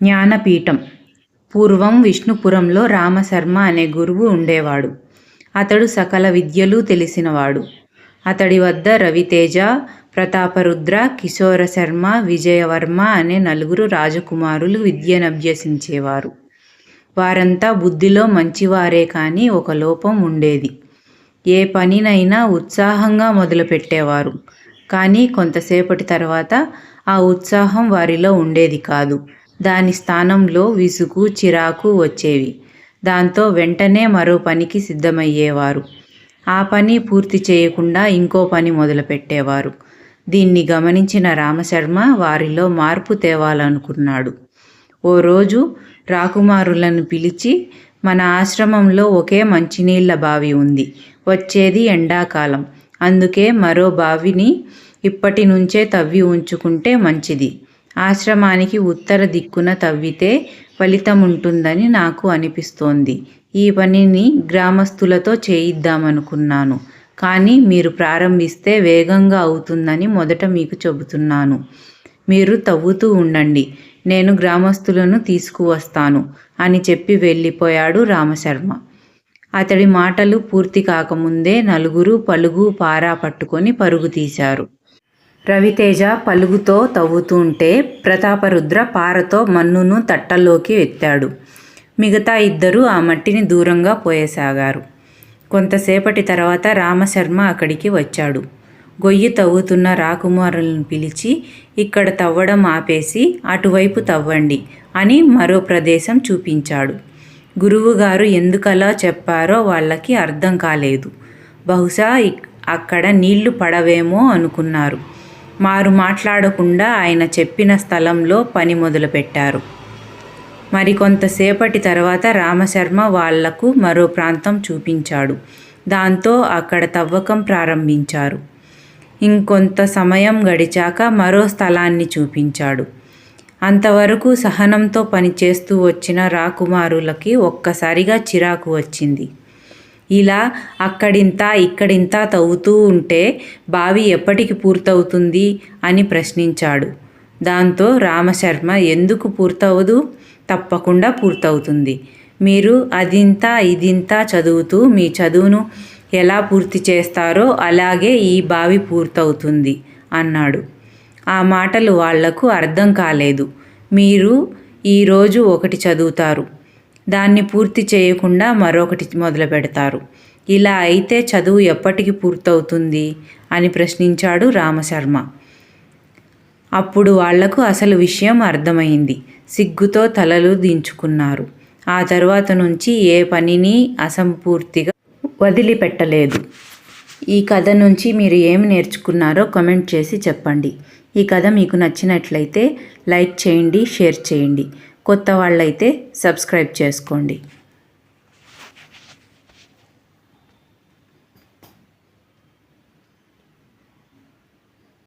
జ్ఞానపీఠం. పూర్వం విష్ణుపురంలో రామశర్మ అనే గురువు ఉండేవాడు. అతడు సకల విద్యలు తెలిసినవాడు. అతడి వద్ద రవితేజ, ప్రతాపరుద్ర, కిశోరశర్మ, విజయవర్మ అనే 4 రాజకుమారులు విద్యనభ్యసించేవారు. వారంతా బుద్ధిలో మంచివారే కానీ ఒక లోపం ఉండేది. ఏ పనినైనా ఉత్సాహంగా మొదలుపెట్టేవారు. కానీ కొంతసేపటి తర్వాత ఆ ఉత్సాహం వారిలో ఉండేది కాదు. దాని స్థానంలో విసుగు, చిరాకు వచ్చేవి. దాంతో వెంటనే మరో పనికి సిద్ధమయ్యేవారు. ఆ పని పూర్తి చేయకుండా ఇంకో పని మొదలుపెట్టేవారు. దీన్ని గమనించిన రామశర్మ వారిలో మార్పు తేవాలనుకున్నాడు. ఓ రోజు రాకుమారులను పిలిచి, మన ఆశ్రమంలో ఒకే మంచినీళ్ల బావి ఉంది. వచ్చేది ఎండాకాలం. అందుకే మరో బావిని ఇప్పటి నుంచే తవ్వి ఉంచుకుంటే మంచిది. ఆశ్రమానికి ఉత్తర దిక్కున తవ్వితే ఫలితముంటుందని నాకు అనిపిస్తోంది. ఈ పనిని గ్రామస్తులతో చేయిద్దామనుకున్నాను. కానీ మీరు ప్రారంభిస్తే వేగంగా అవుతుందని మొదట మీకు చెబుతున్నాను. మీరు తవ్వుతూ ఉండండి, నేను గ్రామస్తులను తీసుకువస్తాను అని చెప్పి వెళ్ళిపోయాడు రామశర్మ. అతడి మాటలు పూర్తి కాకముందే 4 పలుగు, పారా పట్టుకొని పరుగు తీశారు. రవితేజ పలుగుతో తవ్వుతుంటే ప్రతాపరుద్ర పారతో మన్నును తట్టలోకి ఎత్తాడు. మిగతా 2 ఆ మట్టిని దూరంగా పోయసాగారు. కొంతసేపటి తర్వాత రామశర్మ అక్కడికి వచ్చాడు. గొయ్యి తవ్వుతున్న రాకుమారులను పిలిచి, ఇక్కడ తవ్వడం ఆపేసి అటువైపు తవ్వండి అని మరో ప్రదేశం చూపించాడు. గురువుగారు ఎందుకలా చెప్పారో వాళ్ళకి అర్థం కాలేదు. బహుశా అక్కడ నీళ్లు పడవేమో అనుకున్నారు. మారు మాట్లాడకుండా ఆయన చెప్పిన స్థలంలో పని మొదలుపెట్టారు. మరికొంతసేపటి తర్వాత రామశర్మ వాళ్లకు మరో ప్రాంతం చూపించాడు. దాంతో అక్కడ తవ్వకం ప్రారంభించారు. ఇంకొంత సమయం గడిచాక మరో స్థలాన్ని చూపించాడు. అంతవరకు సహనంతో పనిచేస్తూ వచ్చిన రాకుమారులకి ఒక్కసారిగా చిరాకు వచ్చింది. ఇలా అక్కడింత ఇక్కడింత తవ్వుతూ ఉంటే బావి ఎప్పటికి పూర్తవుతుంది అని ప్రశ్నించాడు. దాంతో రామశర్మ, ఎందుకు పూర్తవదు? తప్పకుండా పూర్తవుతుంది. మీరు అదింత ఇదింత చదువుతూ మీ చదువును ఎలా పూర్తి చేస్తారో అలాగే ఈ బావి పూర్తవుతుంది అన్నాడు. ఆ మాటలు వాళ్లకు అర్థం కాలేదు. మీరు ఈరోజు ఒకటి చదువుతారు, దాన్ని పూర్తి చేయకుండా మరొకటి మొదలు పెడతారు. ఇలా అయితే చదువు ఎప్పటికి పూర్తవుతుంది అని ప్రశ్నించాడు రామశర్మ. అప్పుడు వాళ్లకు అసలు విషయం అర్థమైంది. సిగ్గుతో తలలు దించుకున్నారు. ఆ తరువాత నుంచి ఏ పనిని అసంపూర్తిగా వదిలిపెట్టలేదు. ఈ కథ నుంచి మీరు ఏమి నేర్చుకున్నారో కామెంట్ చేసి చెప్పండి. ఈ కథ మీకు నచ్చినట్లయితే లైక్ చేయండి, షేర్ చేయండి. కొత్త వాళ్ళైతే సబ్స్క్రైబ్ చేసుకోండి.